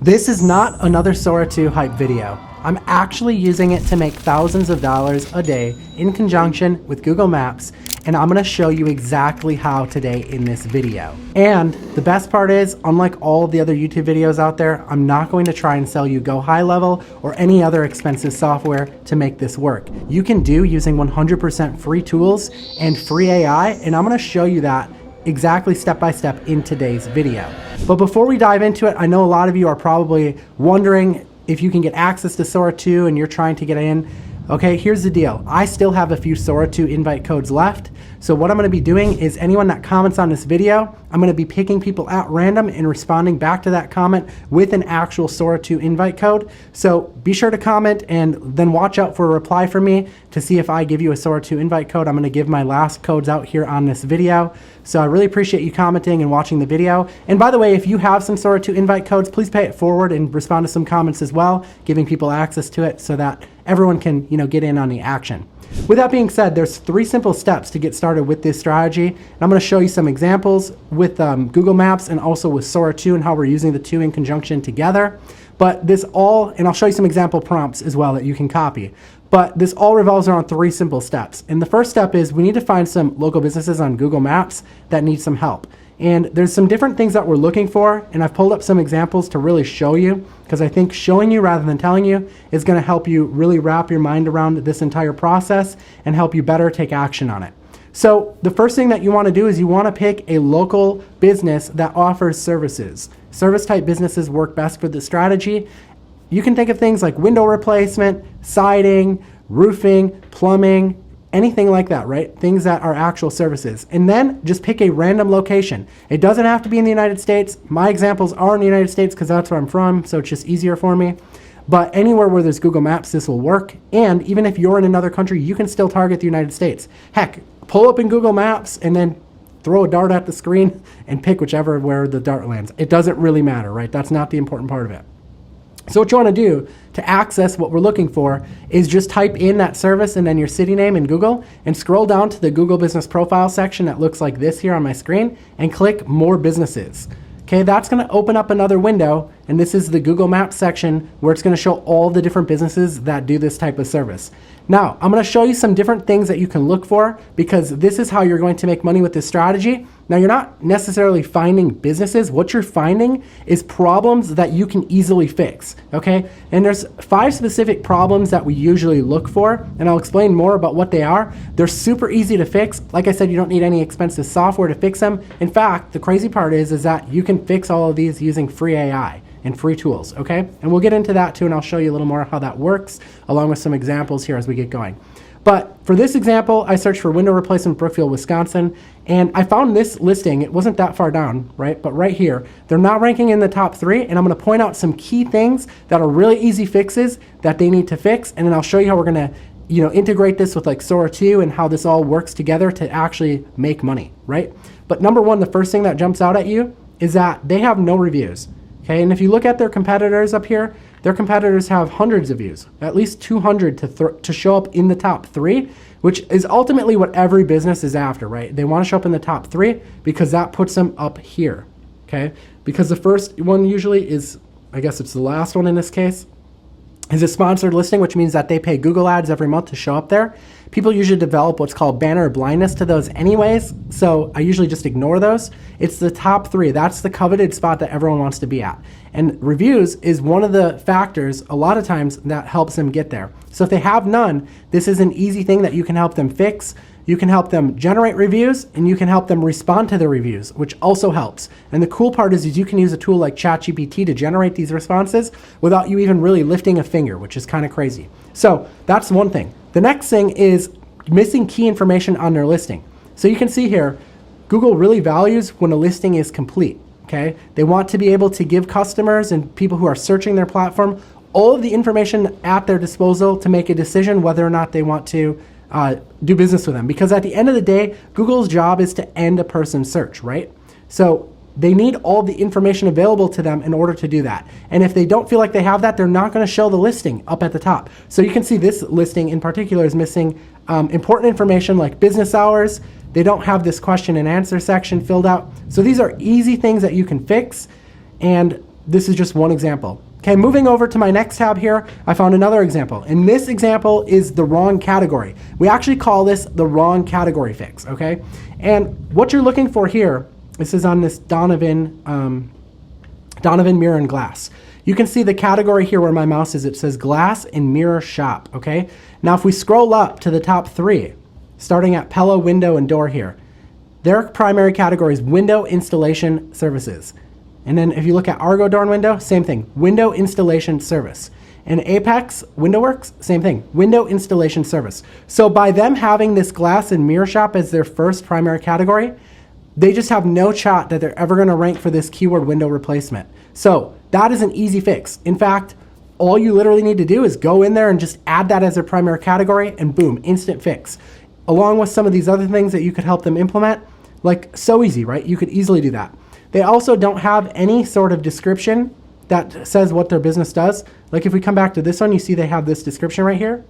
This is not another Sora 2 hype video. I'm actually using it to make thousands of dollars a day in conjunction with Google Maps, and I'm gonna show you exactly how today in this video. And the best part is, unlike all the other YouTube videos out there, I'm not going to try and sell you Go High Level or any other expensive software to make this work. You can do using 100% free tools and free AI, and I'm gonna show you that exactly step by step in today's video. But before we dive into it, I know a lot of you are probably wondering if you can get access to Sora 2 and you're trying to get in. Okay, here's the deal. I still have a few Sora 2 invite codes left. So what I'm gonna be doing is anyone that comments on this video, I'm gonna be picking people at random and responding back to that comment with an actual Sora 2 invite code. So be sure to comment and then watch out for a reply from me to see if I give you a Sora 2 invite code. I'm gonna give my last codes out here on this video. So I really appreciate you commenting and watching the video. And by the way, if you have some Sora 2 invite codes, please pay it forward and respond to some comments as well, giving people access to it so that everyone can, get in on the action. With that being said, there's 3 simple steps to get started with this strategy. And I'm going to show you some examples with Google Maps and also with Sora 2 and how we're using the two in conjunction together. But this all, and I'll show you some example prompts as well that you can copy. But this all revolves around 3 simple steps. And the first step is we need to find some local businesses on Google Maps that need some help. And there's some different things that we're looking for, and I've pulled up some examples to really show you, because I think showing you rather than telling you is going to help you really wrap your mind around this entire process and help you better take action on it. So the first thing that you want to do is you want to pick a local business that offers services. Service type businesses work best for this strategy. You can think of things like window replacement, siding, roofing, plumbing, anything like that, right? Things that are actual services. And then just pick a random location. It doesn't have to be in the United States. My examples are in the United States because that's where I'm from, so it's just easier for me. But anywhere where there's Google Maps, this will work. And even if you're in another country, you can still target the United States. Heck, pull up in Google Maps and then throw a dart at the screen and pick whichever where the dart lands. It doesn't really matter, right? That's not the important part of it. So what you want to do to access what we're looking for is just type in that service and then your city name in Google and scroll down to the Google Business Profile section that looks like this here on my screen and click More Businesses. Okay, that's going to open up another window, and this is the Google Maps section where it's going to show all the different businesses that do this type of service. Now, I'm going to show you some different things that you can look for because this is how you're going to make money with this strategy. Now, you're not necessarily finding businesses. What you're finding is problems that you can easily fix, okay? And there's 5 specific problems that we usually look for, and I'll explain more about what they are. They're super easy to fix. Like I said, you don't need any expensive software to fix them. In fact, the crazy part is that you can fix all of these using free AI and free tools, okay? And we'll get into that too, and I'll show you a little more how that works, along with some examples here as we get going. But for this example, I searched for window replacement Brookfield, Wisconsin, and I found this listing. It wasn't that far down, right? But right here, they're not ranking in the top 3, and I'm gonna point out some key things that are really easy fixes that they need to fix, and then I'll show you how we're gonna integrate this with like Sora 2 and how this all works together to actually make money, right? But number 1, the first thing that jumps out at you is that they have no reviews. Okay, and if you look at their competitors up here, their competitors have hundreds of views, at least 200 to show up in the top 3, which is ultimately what every business is after, right? They want to show up in the top 3 because that puts them up here, okay? Because the first one usually is, I guess it's the last one in this case, is a sponsored listing, which means that they pay Google ads every month to show up there. People usually develop what's called banner blindness to those anyways, so I usually just ignore those. It's the top 3. That's the coveted spot that everyone wants to be at. And reviews is one of the factors a lot of times that helps them get there. So if they have none, this is an easy thing that you can help them fix. You can help them generate reviews, and you can help them respond to the reviews, which also helps. And the cool part is you can use a tool like ChatGPT to generate these responses without you even really lifting a finger, which is kind of crazy. So that's one thing. The next thing is missing key information on their listing. So you can see here, Google really values when a listing is complete, okay? They want to be able to give customers and people who are searching their platform all of the information at their disposal to make a decision whether or not they want to do business with them. Because at the end of the day, Google's job is to end a person's search, right? So they need all the information available to them in order to do that. And if they don't feel like they have that, they're not going to show the listing up at the top. So you can see this listing in particular is missing important information like business hours. They don't have this question and answer section filled out. So these are easy things that you can fix. And this is just one example. Okay, moving over to my next tab here, I found another example. And this example is the wrong category. We actually call this the wrong category fix, okay? And what you're looking for here, this is on this Donovan mirror and glass. You can see the category here where my mouse is. It says glass and mirror shop, okay? Now if we scroll up to the top 3, starting at Pella, window, and door here, their primary category is window installation services. And then if you look at Argo Door and Window, same thing, window installation service. And Apex WindowWorks, same thing, window installation service. So by them having this glass and mirror shop as their first primary category, they just have no shot that they're ever gonna rank for this keyword window replacement. So that is an easy fix. In fact, all you literally need to do is go in there and just add that as their primary category and boom, instant fix. Along with some of these other things that you could help them implement, like so easy, right? You could easily do that. They also don't have any sort of description that says what their business does. Like if we come back to this one, you see they have this description right here.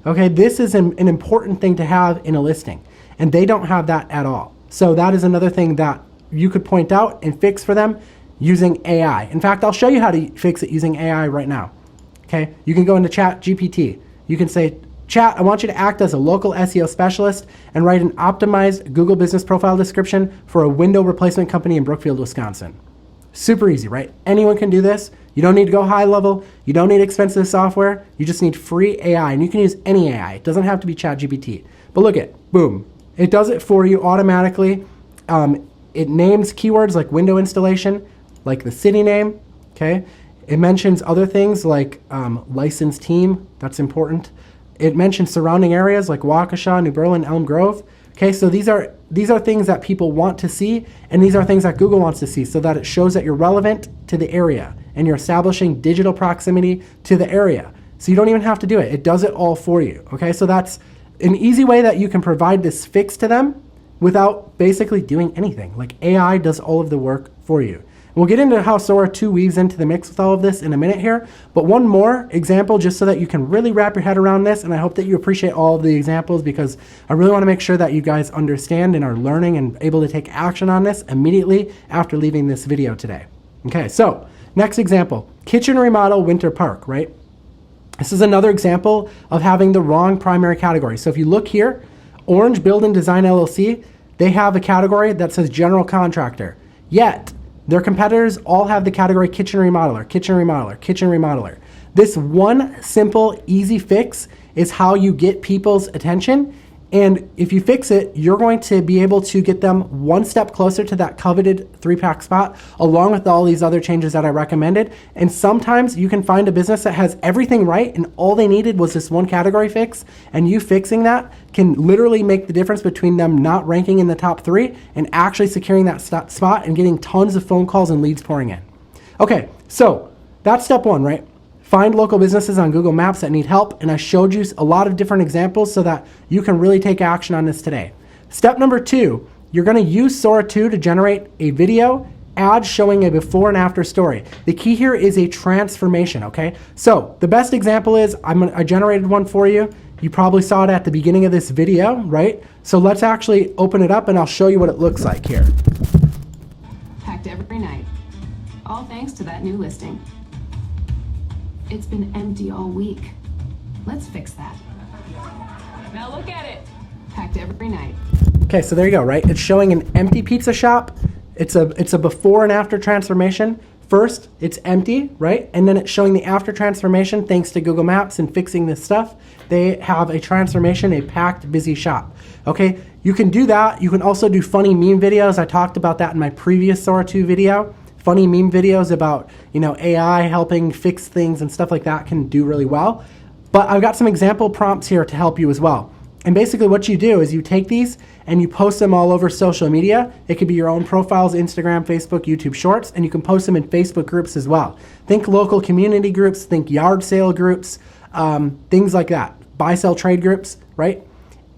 Okay, this is an important thing to have in a listing, and they don't have that at all. So that is another thing that you could point out and fix for them using AI. In fact, I'll show you how to fix it using AI right now. Okay, you can go into ChatGPT. You can say, Chat, I want you to act as a local SEO specialist and write an optimized Google business profile description for a window replacement company in Brookfield, Wisconsin. Super easy, right? Anyone can do this. You don't need to go high level. You don't need expensive software. You just need free AI, and you can use any AI. It doesn't have to be ChatGPT. But look at, boom. It does it for you automatically. It names keywords like window installation, like the city name, okay? It mentions other things like licensed team. That's important. It mentions surrounding areas like Waukesha, New Berlin, Elm Grove. Okay, so these are things that people want to see, and these are things that Google wants to see, so that it shows that you're relevant to the area and you're establishing digital proximity to the area. So you don't even have to do it. It does it all for you. Okay, so that's an easy way that you can provide this fix to them without basically doing anything. Like AI does all of the work for you. We'll get into how Sora 2 weaves into the mix with all of this in a minute here, but one more example just so that you can really wrap your head around this, and I hope that you appreciate all of the examples because I really want to make sure that you guys understand and are learning and able to take action on this immediately after leaving this video today. Okay, so next example, kitchen remodel winter park, right? This is another example of having the wrong primary category. So if you look here, Orange Building Design LLC, they have a category that says general contractor, yet their competitors all have the category kitchen remodeler, kitchen remodeler, kitchen remodeler. This one simple, easy fix is how you get people's attention. And if you fix it, you're going to be able to get them one step closer to that coveted 3-pack spot, along with all these other changes that I recommended. And sometimes you can find a business that has everything right, and all they needed was this one category fix, and you fixing that can literally make the difference between them not ranking in the top 3 and actually securing that spot and getting tons of phone calls and leads pouring in. Okay, so that's step 1, right? Find local businesses on Google Maps that need help, and I showed you a lot of different examples so that you can really take action on this today. Step number 2, you're going to use Sora 2 to generate a video ad showing a before and after story. The key here is a transformation, okay? So the best example is, I generated one for you. You probably saw it at the beginning of this video, right? So let's actually open it up and I'll show you what it looks like here. Packed every night. All thanks to that new listing. It's been empty all week. Let's fix that. Now look at it. Packed every night. Okay, so there you go, right? It's showing an empty pizza shop. It's a before and after transformation. First, it's empty, right? And then it's showing the after transformation thanks to Google Maps and fixing this stuff. They have a transformation, a packed, busy shop. Okay, you can do that. You can also do funny meme videos. I talked about that in my previous Sora 2 video. Funny meme videos about, AI helping fix things and stuff like that can do really well. But I've got some example prompts here to help you as well. And basically what you do is you take these and you post them all over social media. It could be your own profiles, Instagram, Facebook, YouTube Shorts, and you can post them in Facebook groups as well. Think local community groups, think yard sale groups, things like that. Buy, sell, trade groups, right?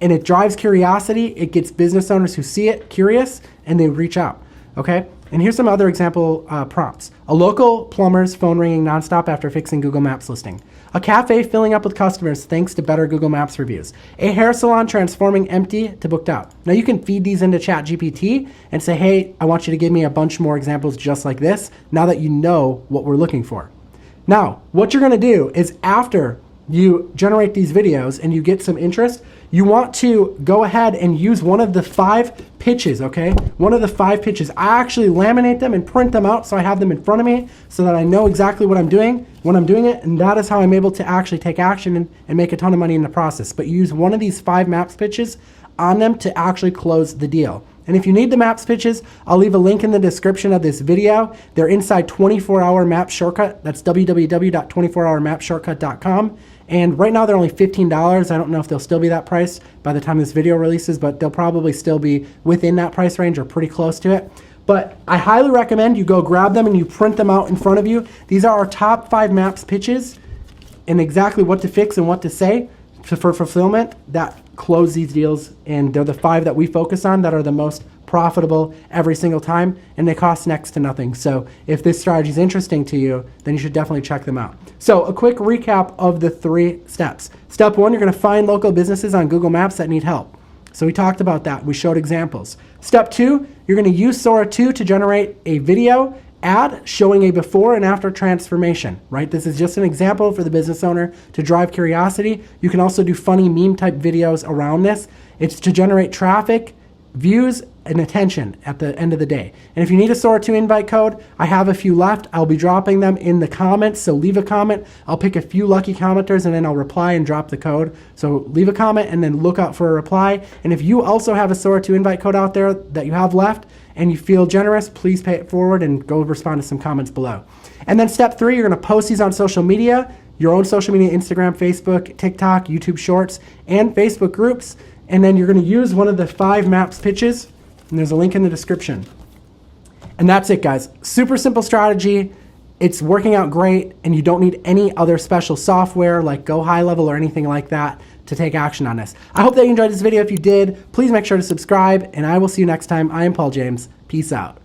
And it drives curiosity. It gets business owners who see it curious and they reach out, okay? And here's some other example prompts. A local plumber's phone ringing nonstop after fixing Google Maps listing. A cafe filling up with customers thanks to better Google Maps reviews. A hair salon transforming empty to booked out. Now you can feed these into ChatGPT and say, hey, I want you to give me a bunch more examples just like this, now that you know what we're looking for. Now, what you're gonna do is after you generate these videos and you get some interest, you want to go ahead and use one of the 5 pitches, okay? One of the 5 pitches. I actually laminate them and print them out so I have them in front of me so that I know exactly what I'm doing when I'm doing it, and that is how I'm able to actually take action and make a ton of money in the process. But you use one of these 5 maps pitches on them to actually close the deal. And if you need the maps pitches, I'll leave a link in the description of this video. They're inside 24-hour map shortcut. That's www.24hourmapshortcut.com. And right now they're only $15. I don't know if they'll still be that price by the time this video releases, but they'll probably still be within that price range or pretty close to it. But I highly recommend you go grab them and you print them out in front of you. These are our top 5 maps pitches and exactly what to fix and what to say for fulfillment that close these deals, and they're the 5 that we focus on that are the most profitable every single time, and they cost next to nothing. So if this strategy is interesting to you, then you should definitely check them out. So a quick recap of the 3 steps. Step 1, you're going to find local businesses on Google Maps that need help. So we talked about that. We showed examples. Step 2, you're going to use Sora 2 to generate a video ad showing a before and after transformation, right? This is just an example for the business owner to drive curiosity. You can also do funny meme type videos around this. It's to generate traffic, views, and attention at the end of the day. And if you need a Sora 2 invite code, I have a few left. I'll be dropping them in the comments, so leave a comment. I'll pick a few lucky commenters and then I'll reply and drop the code. So leave a comment and then look out for a reply. And if you also have a Sora 2 invite code out there that you have left and you feel generous, please pay it forward and go respond to some comments below. And then step 3, you're gonna post these on social media, your own social media, Instagram, Facebook, TikTok, YouTube Shorts, and Facebook groups. And then you're gonna use one of the 5 maps pitches, and there's a link in the description. And that's it, guys. Super simple strategy. It's working out great, and you don't need any other special software like Go High Level or anything like that to take action on this. I hope that you enjoyed this video. If you did, please make sure to subscribe, and I will see you next time. I am Paul James. Peace out.